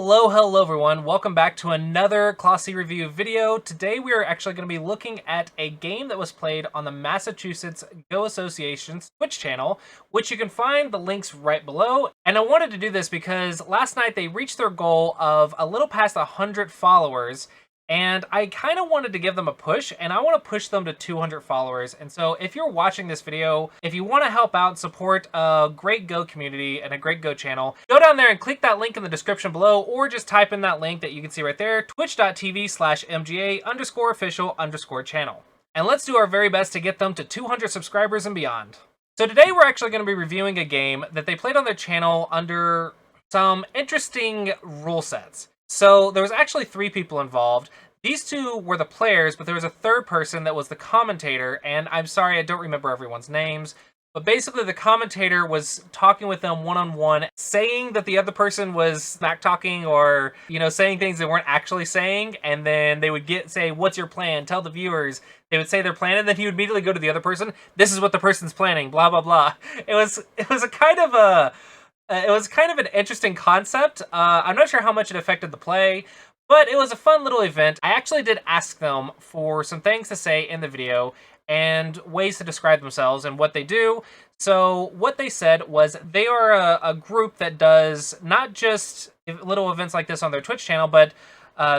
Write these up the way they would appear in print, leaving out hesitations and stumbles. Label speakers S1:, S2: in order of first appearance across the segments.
S1: Hello everyone. Welcome back to another Clossi review video. Today we are actually going to be looking at a game that was played on the Massachusetts Go Association's Twitch channel, which you can find the links right below. And I wanted to do this because last night they reached their goal of a little past 100 followers, and I kind of wanted to give them a push, and I want to push them to 200 followers. And so if you're watching this video, if you want to help out and support a great Go community and a great Go channel, go down there and click that link in the description below, or just type in that link that you can see right there, twitch.tv/mga_official_channel. And let's do our very best to get them to 200 subscribers and beyond. So today we're actually going to be reviewing a game that they played on their channel under some interesting rule sets. So there was actually 3 people involved. These 2 were the players, but there was a third person that was the commentator, and I'm sorry I don't remember everyone's names, but basically the commentator was talking with them one-on-one, saying that the other person was smack-talking or, saying things they weren't actually saying, and then they would say, "What's your plan? Tell the viewers." They would say their plan, and then he would immediately go to the other person, "This is what the person's planning, blah, blah, blah." It was kind of an interesting concept. I'm not sure how much it affected the play, but it was a fun little event. I actually did ask them for some things to say in the video and ways to describe themselves and what they do. So what they said was they are a group that does not just little events like this on their Twitch channel, but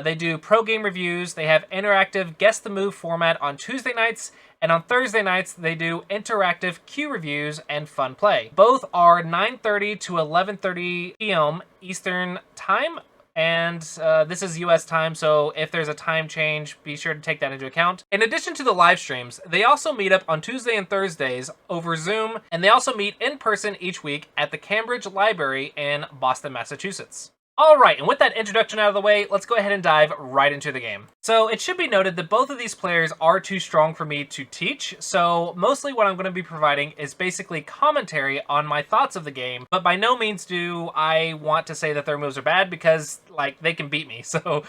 S1: they do pro game reviews. They have interactive Guess the Move format on Tuesday nights, and on Thursday nights, they do interactive Q reviews and fun play. Both are 9:30 to 11:30 p.m. Eastern Time, and this is US time, so if there's a time change, be sure to take that into account. In addition to the live streams, they also meet up on Tuesday and Thursdays over Zoom, and they also meet in person each week at the Cambridge Library in Boston, Massachusetts. Alright, and with that introduction out of the way, let's go ahead and dive right into the game. So it should be noted that both of these players are too strong for me to teach, so mostly what I'm going to be providing is basically commentary on my thoughts of the game, but by no means do I want to say that their moves are bad, because, they can beat me, so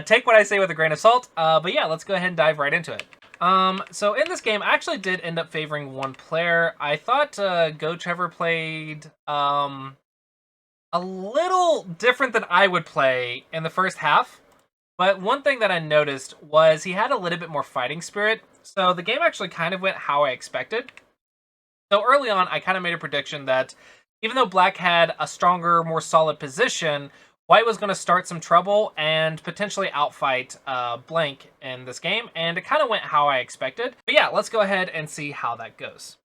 S1: take what I say with a grain of salt, but yeah, let's go ahead and dive right into it. So in this game, I actually did end up favoring one player. I thought Go Trevor played, a little different than I would play in the first half, but one thing that I noticed was he had a little bit more fighting spirit, so the game actually kind of went how I expected. So early on, I kind of made a prediction that even though Black had a stronger, more solid position, White was going to start some trouble and potentially outfight Blank in this game, and it kind of went how I expected. But yeah, let's go ahead and see how that goes.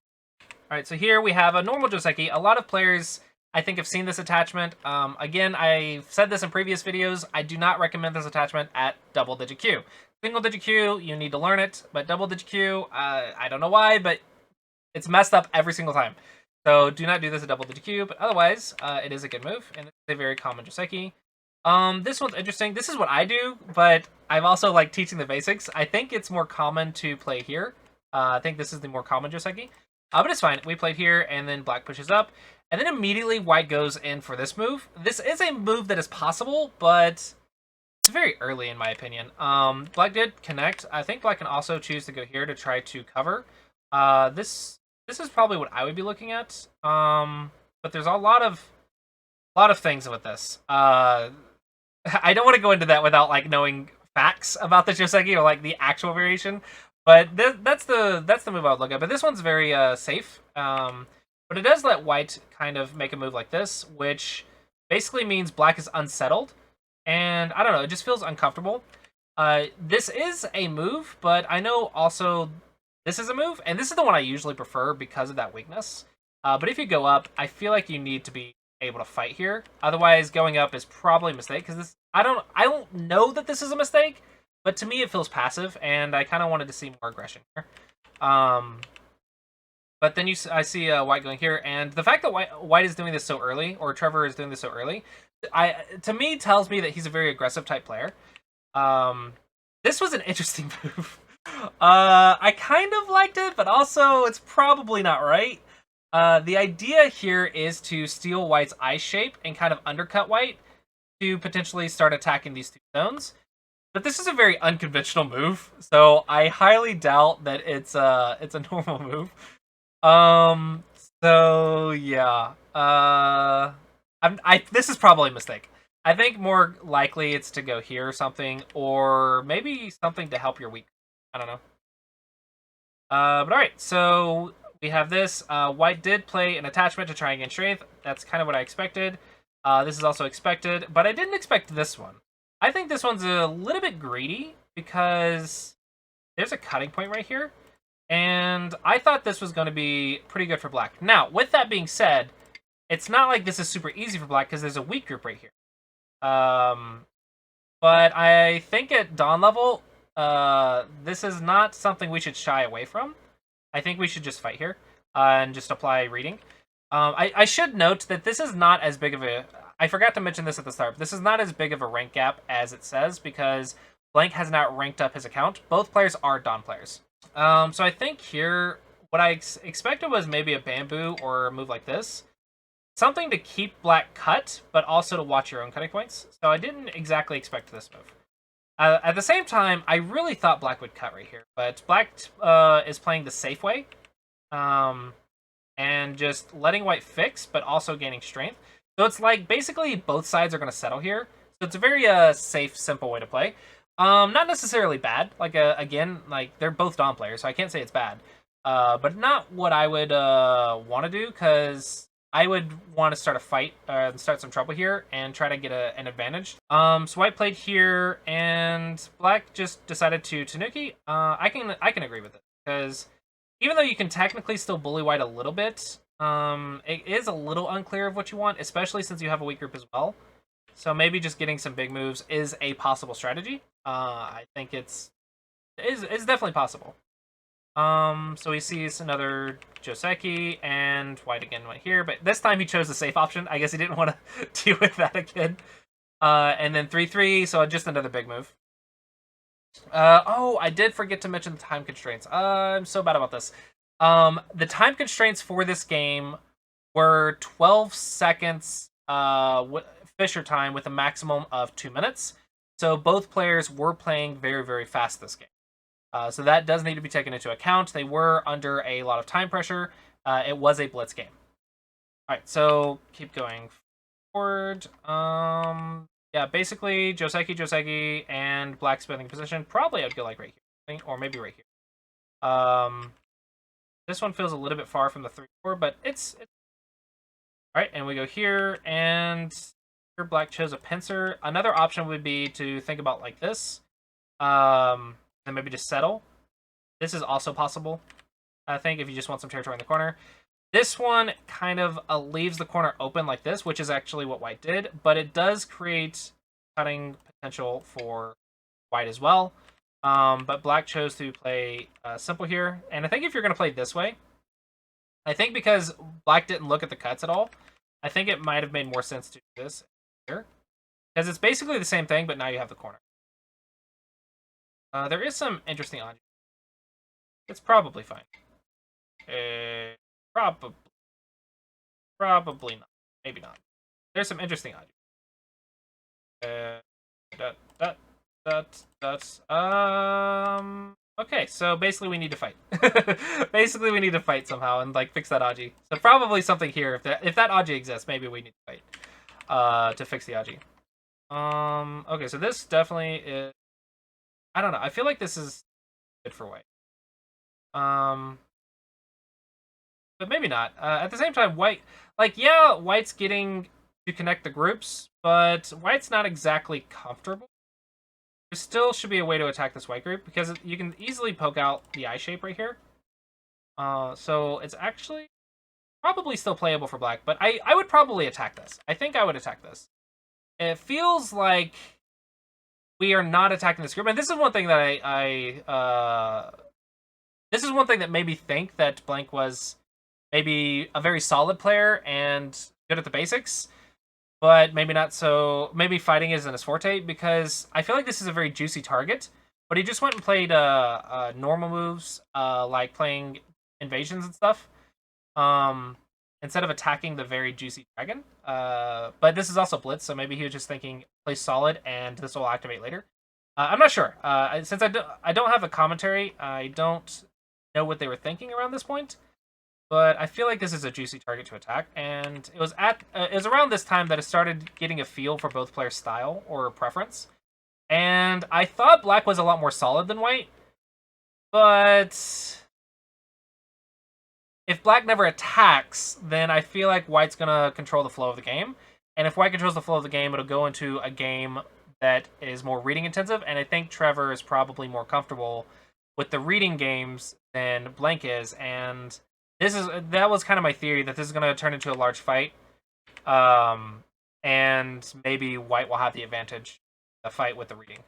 S1: Alright, so here we have a normal Joseki. A lot of players, I think, I've seen this attachment. Again, I've said this in previous videos. I do not recommend this attachment at double-digit Q. Single-digit Q, you need to learn it, but double-digit Q, I don't know why, but it's messed up every single time. So do not do this at double-digit Q, but otherwise, it is a good move, and it's a very common Joseki. This one's interesting. This is what I do, but I've also liked teaching the basics. I think it's more common to play here. I think this is the more common Joseki. But it's fine. We played here, and then Black pushes up. And then immediately White goes in for this move. This is a move that is possible, but it's very early in my opinion. Black did connect. I think Black can also choose to go here to try to cover. This is probably what I would be looking at. But there's a lot of things with this. I don't want to go into that without knowing facts about the Joseki or the actual variation. But that's the move I would look at. But this one's very safe. But it does let White kind of make a move like this, which basically means Black is unsettled. And I don't know, it just feels uncomfortable. This is a move, but I know also this is a move, and this is the one I usually prefer because of that weakness. But if you go up, I feel like you need to be able to fight here. Otherwise, going up is probably a mistake, because this I don't know that this is a mistake, but to me it feels passive, and I kind of wanted to see more aggression here. But then I see White going here, and the fact that White is doing this so early, or Trevor is doing this so early, to me tells me that he's a very aggressive type player. This was an interesting move. I kind of liked it, but also it's probably not right. The idea here is to steal White's ice shape and kind of undercut White to potentially start attacking these 2 zones. But this is a very unconventional move, so I highly doubt that it's a normal move. So yeah. This is probably a mistake. I think more likely it's to go here or something, or maybe something to help your weak. I don't know. But all right, so we have this. White did play an attachment to try and gain strength. That's kind of what I expected. This is also expected, but I didn't expect this one. I think this one's a little bit greedy because there's a cutting point right here, and I thought this was going to be pretty good for black. Now, with that being said, it's not like this is super easy for black because there's a weak group right here. But I think at Dawn level, this is not something we should shy away from. I think we should just fight here and just apply reading. I should note that this is not as big of a... I forgot to mention this at the start, but this is not as big of a rank gap as it says because Blank has not ranked up his account. Both players are Dawn players. So I think here, what I expected was maybe a bamboo or a move like this. Something to keep black cut, but also to watch your own cutting points. So I didn't exactly expect this move. At the same time, I really thought black would cut right here, but black is playing the safe way, and just letting white fix, but also gaining strength. So it's like basically both sides are going to settle here. So it's a very safe, simple way to play. Not necessarily bad. Like again, like they're both Dawn players, so I can't say it's bad. But not what I would want to do, because I would want to start a fight and start some trouble here and try to get an advantage. So white played here, and black just decided to Tanuki. I can agree with it, because even though you can technically still bully white a little bit, it is a little unclear of what you want, especially since you have a weak group as well. So maybe just getting some big moves is a possible strategy. I think it's definitely possible. So he sees another Joseki, and white again went here, but this time he chose the safe option. I guess he didn't want to deal with that again. And then 3-3, so just another big move. Oh, I did forget to mention the time constraints. I'm so bad about this. The time constraints for this game were 12 seconds Fisher time with a maximum of 2 minutes. So both players were playing very, very fast this game. So that does need to be taken into account. They were under a lot of time pressure. It was a blitz game. All right, so keep going forward. Yeah, basically Joseki, and black spending position. Probably I'd go like right here, or maybe right here. This one feels a little bit far from the 3-4, but it's... All right, and we go here, and here black chose a pincer. Another option would be to think about like this. And maybe just settle. This is also possible, I think, if you just want some territory in the corner. This one kind of leaves the corner open like this, which is actually what white did, but it does create cutting potential for white as well. But black chose to play simple here, and I think if you're going to play this way, I think because black didn't look at the cuts at all, I think it might have made more sense to do this here, because it's basically the same thing, but now you have the corner. There is some interesting audio. It's probably fine. Probably not. Maybe not. There's some interesting audio. Okay, so basically we need to fight. Basically we need to fight somehow and like fix that Aji. So probably something here. If that Aji exists, maybe we need to fight to fix the Aji. Okay, so this definitely is... I don't know. I feel like this is good for white. But maybe not. At the same time, white... Like, yeah, white's getting to connect the groups, but white's not exactly comfortable. There still should be a way to attack this white group, because you can easily poke out the eye shape right here. So it's actually probably still playable for black, but I would probably attack this. I think I would attack this. It feels like we are not attacking this group, and this is one thing that this is one thing that made me think that blank was maybe a very solid player and good at the basics, but maybe not so... Maybe fighting isn't his forte, because I feel like this is a very juicy target, but he just went and played normal moves, like playing invasions and stuff, instead of attacking the very juicy dragon. But this is also blitz, so maybe he was just thinking, play solid, and this will activate later. I'm not sure. Since I don't have a commentary, I don't know what they were thinking around this point. But I feel like this is a juicy target to attack, and it was around this time that I started getting a feel for both players' style or preference. And I thought black was a lot more solid than white, but if black never attacks, then I feel like white's gonna control the flow of the game. And if white controls the flow of the game, it'll go into a game that is more reading intensive, and I think Trevor is probably more comfortable with the reading games than blank is, and that was kind of my theory, that this is going to turn into a large fight, and maybe white will have the advantage, the fight with the reading.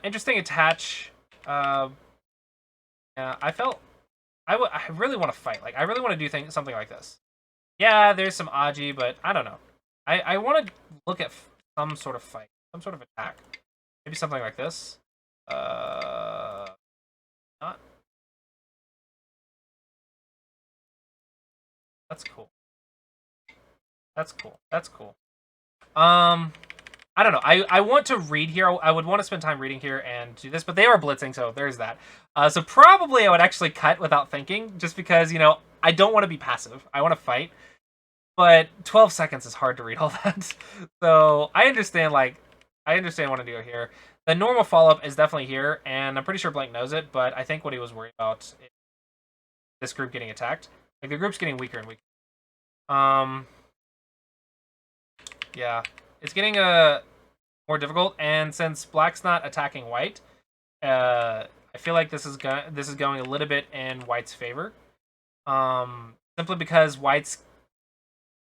S1: Interesting attach. Yeah, I really want to fight. Like, I really want to do something like this. Yeah, there's some Aji, but I don't know. I want to look at some sort of fight, some sort of attack. Maybe something like this. Not. That's cool. That's cool. That's cool. I don't know. I want to read here. I would want to spend time reading here and do this, but they are blitzing, so there's that. So probably I would actually cut without thinking, just because, you know, I don't want to be passive. I want to fight. But 12 seconds is hard to read all that. So I understand what I do here. The normal follow-up is definitely here, and I'm pretty sure Blank knows it, but I think what he was worried about is this group getting attacked. Like, the group's getting weaker and weaker. Yeah. It's getting more difficult, and since black's not attacking white, I feel like this is going a little bit in white's favor. Simply because white's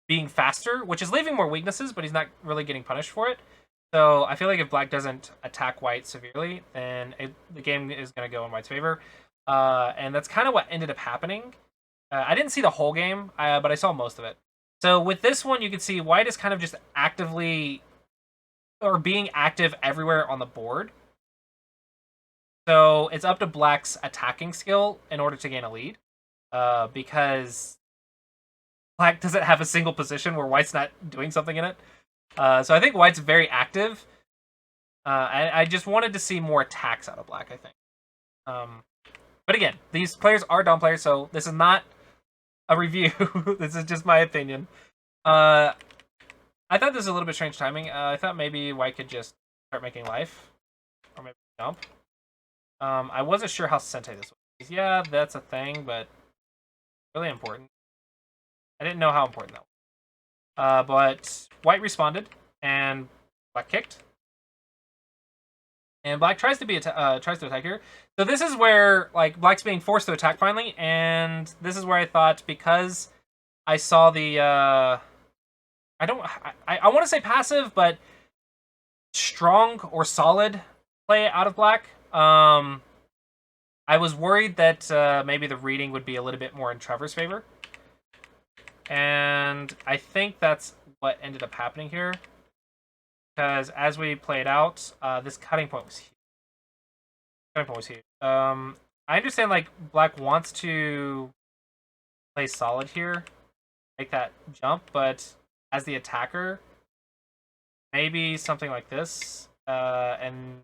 S1: being faster, which is leaving more weaknesses, but he's not really getting punished for it. So I feel like if black doesn't attack white severely, then the game is going to go in white's favor. And that's kind of what ended up happening. I didn't see the whole game, but I saw most of it. So with this one, you can see white is kind of just actively, or being active everywhere on the board. So it's up to black's attacking skill in order to gain a lead. Because black doesn't have a single position where white's not doing something in it. So I think white's very active. I just wanted to see more attacks out of black, I think. But again, these players are dumb players, so this is not a review. This is just my opinion. I thought this was a little bit strange timing. I thought maybe white could just start making life. Or maybe jump. I wasn't sure how sente this was. Yeah, that's a thing, but really important. I didn't know how important that was. But white responded, and black kicked. And black tries to attack here. So this is where, like, black's being forced to attack finally, and this is where I thought, because I saw the I want to say passive, but strong or solid play out of black. I was worried that maybe the reading would be a little bit more in Trevor's favor. And I think that's what ended up happening here. Because as we played out, this cutting point was huge. I understand, like, black wants to play solid here, make that jump, but as the attacker, maybe something like this, and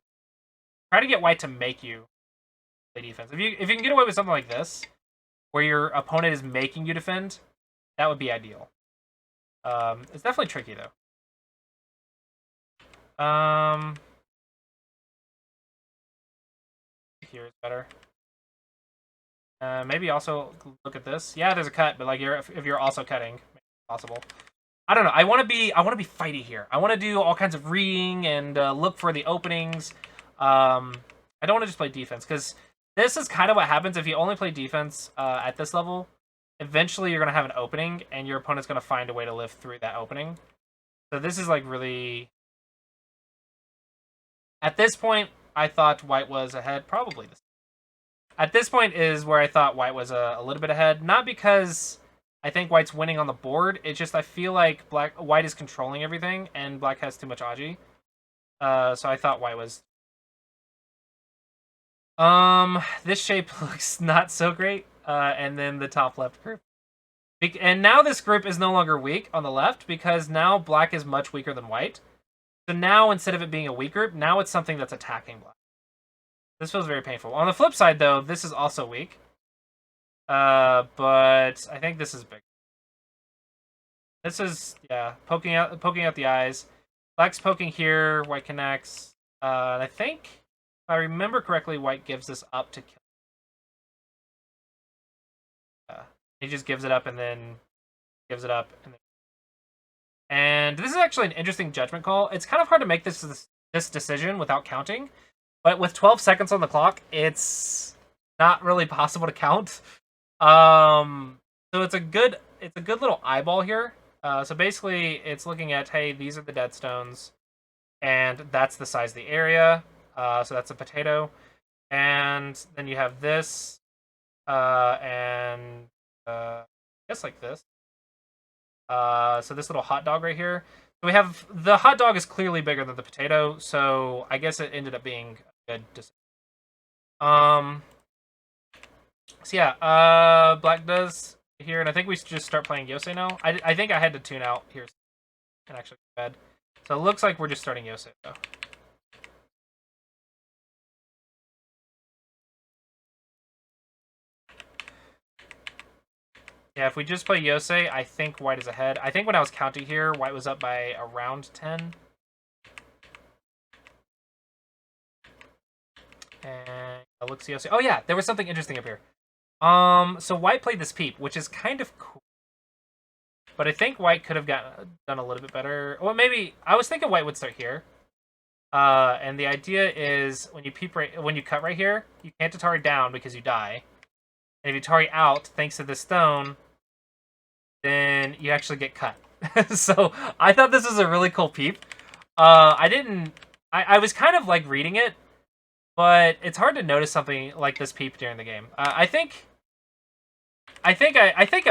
S1: try to get white to make you play defense. If you can get away with something like this, where your opponent is making you defend, that would be ideal. It's definitely tricky, though. Here is better. Maybe also look at this. Yeah, there's a cut, but like if you're also cutting, maybe it's possible. I don't know. I want to be fighty here. I want to do all kinds of reading and look for the openings. I don't want to just play defense, because this is kind of what happens if you only play defense at this level. Eventually, you're gonna have an opening, and your opponent's gonna find a way to live through that opening. So this is like really. At this point, I thought white was ahead. Probably this. At this point is where I thought white was a little bit ahead. Not because I think white's winning on the board. It's just I feel like white is controlling everything, and black has too much Aji. So I thought white was. This shape looks not so great. And then the top left group. And now this group is no longer weak on the left, because now black is much weaker than white. So now, instead of it being a weak group, now it's something that's attacking black. This feels very painful. On the flip side, though, this is also weak. But I think this is big. This is, yeah, poking out the eyes. Black's poking here, white connects. And I think, if I remember correctly, white gives this up to kill. He just gives it up and then gives it up. And this is actually an interesting judgment call. It's kind of hard to make this decision without counting. But with 12 seconds on the clock, it's not really possible to count. So it's a good little eyeball here. So basically, it's looking at, hey, these are the dead stones, and that's the size of the area. So that's a potato, and then you have this, and just like this. So this little hot dog right here. So we have the hot dog is clearly bigger than the potato, so I guess it ended up being a good decision. So yeah, Black does here, and I think we should just start playing Yosei now. I think I had to tune out here and actually go to bed. So it looks like we're just starting Yosei though. Yeah, if we just play Yosei, I think white is ahead. I think when I was counting here, white was up by around 10. And let's see Yosei. Oh yeah, there was something interesting up here. So white played this peep, which is kind of cool. But I think white could have done a little bit better. Well, maybe I was thinking white would start here. And the idea is when you cut right here, you can't Tatari down because you die. And if you Tatari out, thanks to the stone, then you actually get cut. So I thought this was a really cool peep. I was kind of like reading it, but it's hard to notice something like this peep during the game. I think I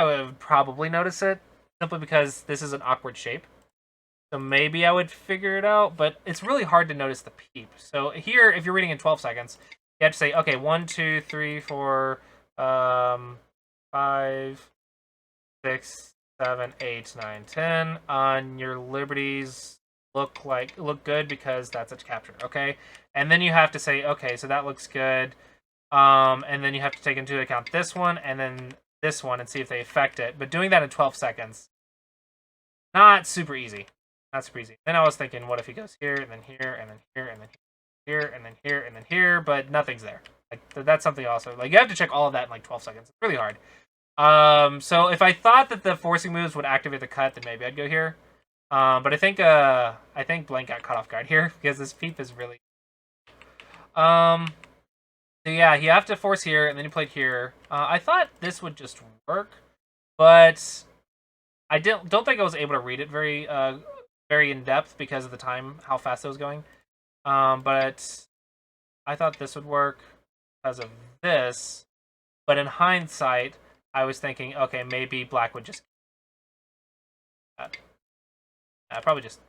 S1: would probably notice it simply because this is an awkward shape. So maybe I would figure it out, but it's really hard to notice the peep. So here, if you're reading in 12 seconds, you have to say, okay, 1, 2, 3, 4, 5, 6, 7, 8, 9, 10. On your liberties look good because that's a capture, okay? And then you have to say, okay, so that looks good. And then you have to take into account this one and then this one and see if they affect it. But doing that in 12 seconds, not super easy. Not super easy. Then I was thinking, what if he goes here and then here and then here and then here and then here and then here, but nothing's there. Like that's something also. Like you have to check all of that in like 12 seconds. It's really hard. So if I thought that the forcing moves would activate the cut, then maybe I'd go here. But I think Blank got caught off guard here because this peep is really. So yeah, you have to force here, and then you played here. I thought this would just work, but I don't think I was able to read it very in depth because of the time, how fast it was going. But I thought this would work because of this. But in hindsight, I was thinking, okay, maybe Black would just probably just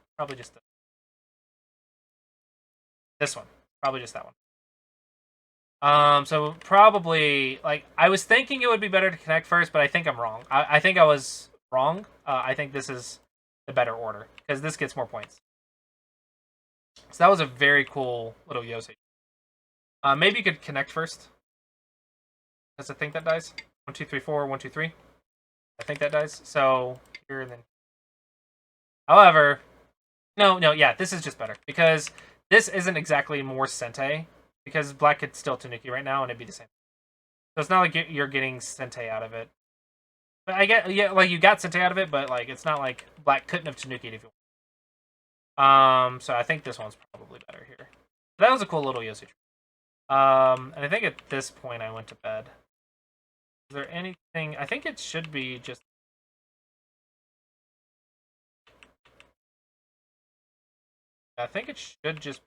S1: this one, probably just that one. So probably like I was thinking it would be better to connect first, but I think I'm wrong. I think I was wrong. I think this is the better order because this gets more points. So that was a very cool little Yosei. Maybe you could connect first. Does I think that dies? 1, 2, 3, 4. 1, 2, 3. I think that dies. So here and then. However, no, yeah, this is just better because this isn't exactly more Sente because Black could still Tanuki right now and it'd be the same. So it's not like you're getting Sente out of it. But I get, yeah, like you got Sente out of it, but like it's not like Black couldn't have Tanuki'd if you want. So I think this one's probably better here. That was a cool little Yosei. And I think at this point I went to bed. Is there anything? I think it should be just. I think it should just.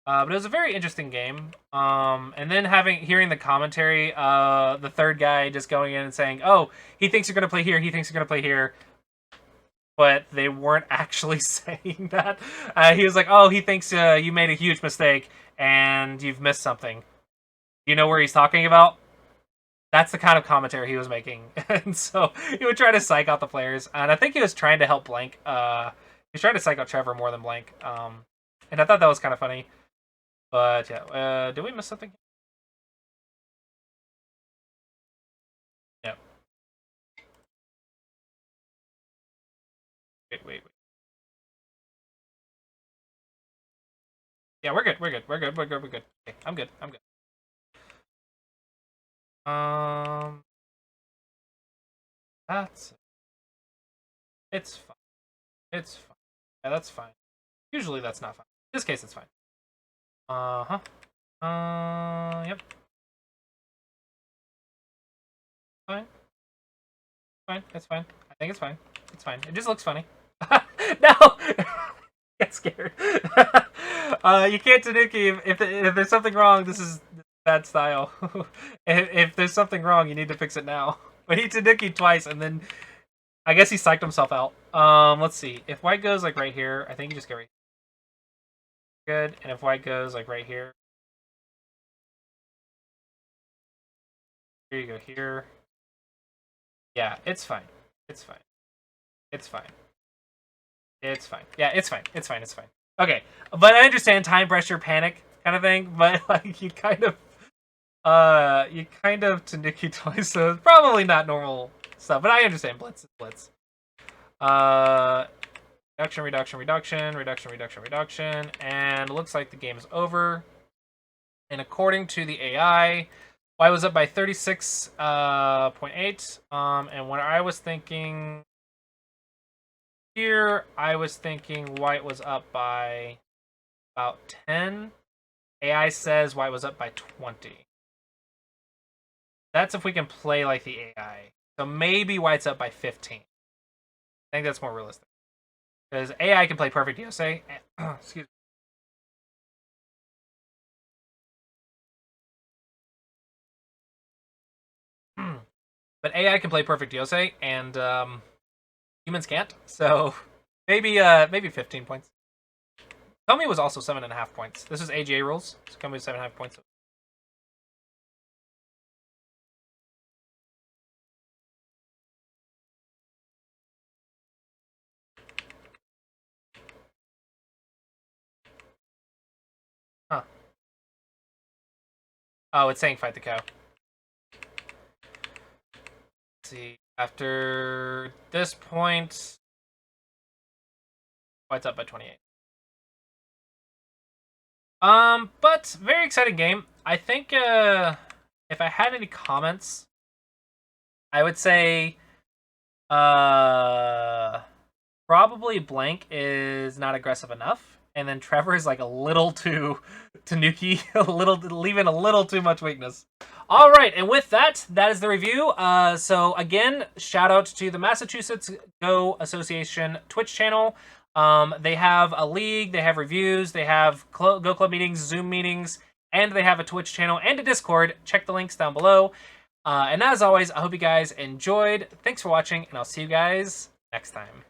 S1: But it was a very interesting game. And then hearing the commentary, the third guy just going in and saying, "Oh, he thinks you're gonna play here. He thinks you're gonna play here," but they weren't actually saying that. He was like, "Oh, he thinks you made a huge mistake and you've missed something." You know where he's talking about? That's the kind of commentary he was making, and so he would try to psych out the players. And I think he was trying to help Blank. He was trying to psych out Trevor more than Blank. And I thought that was kind of funny. But yeah, did we miss something? Wait. Yeah, we're good. We're good. Okay, I'm good. That's it's fine. It's fine. Yeah, that's fine. Usually that's not fine. In this case, it's fine. Uh-huh. Yep. Fine. Fine. It's fine. I think it's fine. It's fine. It just looks funny. No! Get scared. You can't Tanuki if there's something wrong. This is bad style. If there's something wrong, you need to fix it now. But he Tanuki twice, and then I guess he psyched himself out. Let's see. If white goes like right here, I think you just get right. Good. And if white goes like right here, here you go here. Yeah, it's fine. It's fine. It's fine. It's fine. Yeah, it's fine. It's fine. It's fine. Okay, but I understand time pressure, panic kind of thing. But like you kind of Tanuki twice, so it's probably not normal stuff. But I understand. Blitz is blitz. Reduction, and it looks like the game is over. And according to the AI, Y was up by 36.8. And what I was thinking here, I was thinking white was up by about 10. AI says white was up by 20. That's if we can play like the AI. So maybe white's up by 15. I think that's more realistic. Because AI can play perfect Yosei. Excuse me. But AI can play perfect Yosei, and humans can't. So maybe 15 points. Komi was also 7.5 points. This is AGA rules. So Komi was 7.5 points. Huh. Oh, it's saying fight the cow. Let's see. After this point, white's up by 28. But very exciting game. I think if I had any comments, I would say probably blank is not aggressive enough, and then Trevor is like a little too Tanuki, leaving a little too much weakness. All right, and with that, that is the review. So again, shout out to the Massachusetts Go Association Twitch channel. They have a league, they have reviews, they have Go Club meetings, Zoom meetings, and they have a Twitch channel and a Discord. Check the links down below. And as always, I hope you guys enjoyed. Thanks for watching, and I'll see you guys next time.